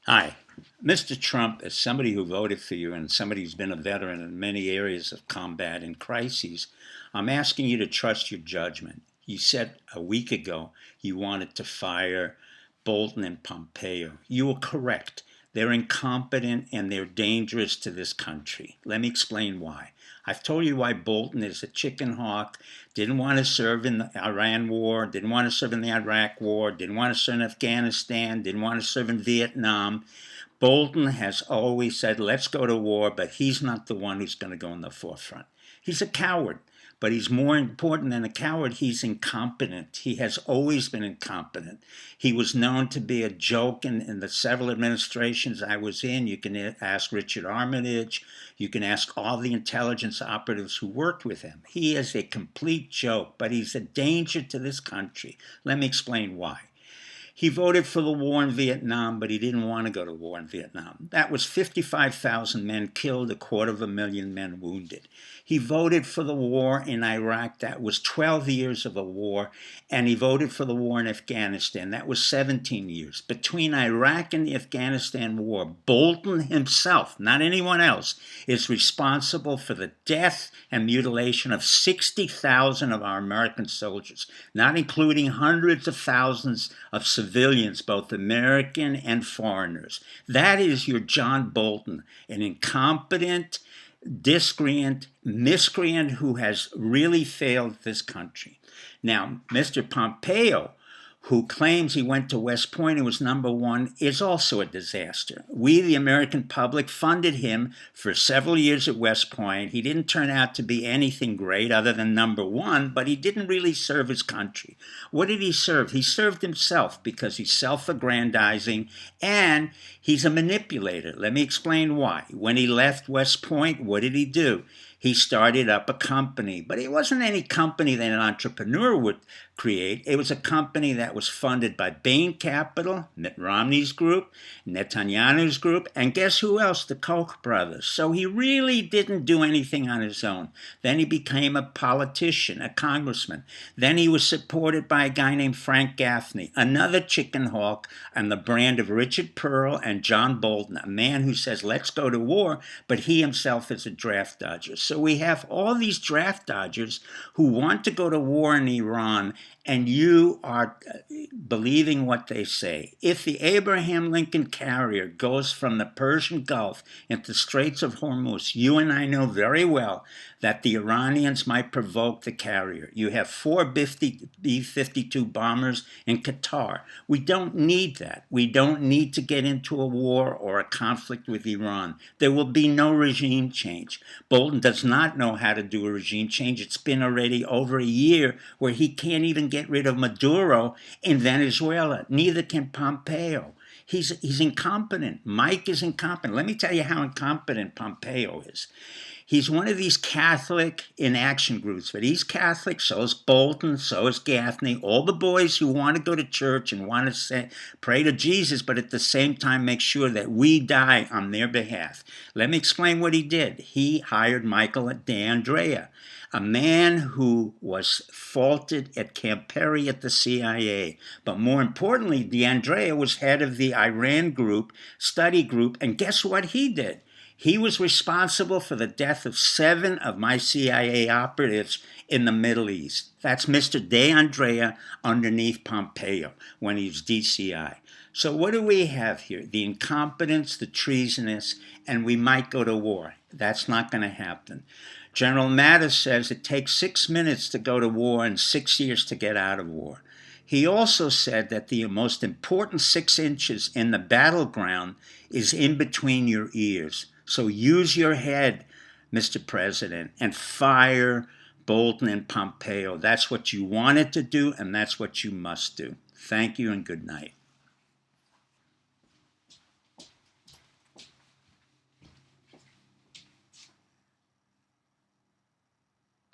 Hi. Mr. Trump, as somebody who voted for you and somebody who's been a veteran in many areas of combat and crises, I'm asking you to trust your judgment. You said a week ago you wanted to fire Bolton and Pompeo. You were correct. They're incompetent and they're dangerous to this country. Let me explain why. I've told you why Bolton is a chicken hawk, didn't want to serve in the Iran war, didn't want to serve in the Iraq war, didn't want to serve in Afghanistan, didn't want to serve in Vietnam. Bolton has always said, let's go to war, but he's not the one who's going to go in the forefront. He's a coward, but he's more important than a coward. He's incompetent. He has always been incompetent. He was known to be a joke in the several administrations I was in. You can ask Richard Armitage. You can ask all the intelligence operatives who worked with him. He is a complete joke, but he's a danger to this country. Let me explain why. He voted for the war in Vietnam, but he didn't want to go to war in Vietnam. That was 55,000 men killed, 250,000 men wounded. He voted for the war in Iraq. That was 12 years of a war. And he voted for the war in Afghanistan. That was 17 years. Between Iraq and the Afghanistan war, Bolton himself, not anyone else, is responsible for the death and mutilation of 60,000 of our American soldiers, not including hundreds of thousands of civilians, both American and foreigners. That is your John Bolton, an incompetent, miscreant who has really failed this country. Now, Mr. Pompeo, who claims he went to West Point and was #1, is also a disaster. We, the American public, funded him for several years at West Point. He didn't turn out to be anything great other than #1, but he didn't really serve his country. What did he serve? He served himself because he's self-aggrandizing and he's a manipulator. Let me explain why. When he left West Point, what did he do? He started up a company, but it wasn't any company that an entrepreneur would create. It was a company that was funded by Bain Capital, Mitt Romney's group, Netanyahu's group, and guess who else? The Koch brothers. So he really didn't do anything on his own. Then he became a politician, a congressman. Then he was supported by a guy named Frank Gaffney, another chicken hawk on the brand of Richard Pearl and John Bolton, a man who says, let's go to war, but he himself is a draft dodger. So we have all these draft dodgers who want to go to war in Iran, and you are believing what they say. If the Abraham Lincoln carrier goes from the Persian Gulf into the Straits of Hormuz, you and I know very well that the Iranians might provoke the carrier. You have 4 B-52 bombers in Qatar. We don't need that. We don't need to get into a war or a conflict with Iran. There will be no regime change. Bolton does not know how to do a regime change. It's been already over a year where he can't even get rid of Maduro in Venezuela. Neither can Pompeo. He's incompetent. Mike is incompetent. Let me tell you how incompetent Pompeo is. He's one of these Catholic inaction groups, but he's Catholic, so is Bolton, so is Gaffney, all the boys who want to go to church and want to pray to Jesus, but at the same time make sure that we die on their behalf. Let me explain what he did. He hired Michael D'Andrea, a man who was faulted at Camp Perry at the CIA. But more importantly, D'Andrea was head of the Iran group, study group, and guess what he did? He was responsible for the death of 7 of my CIA operatives in the Middle East. That's Mr. D'Andrea underneath Pompeo when he was DCI. So what do we have here? The incompetence, the treasonous, and we might go to war. That's not going to happen. General Mattis says it takes 6 minutes to go to war and 6 years to get out of war. He also said that the most important 6 inches in the battleground is in between your ears. So use your head, Mr. President, and fire Bolton and Pompeo. That's what you wanted to do, and that's what you must do. Thank you and good night.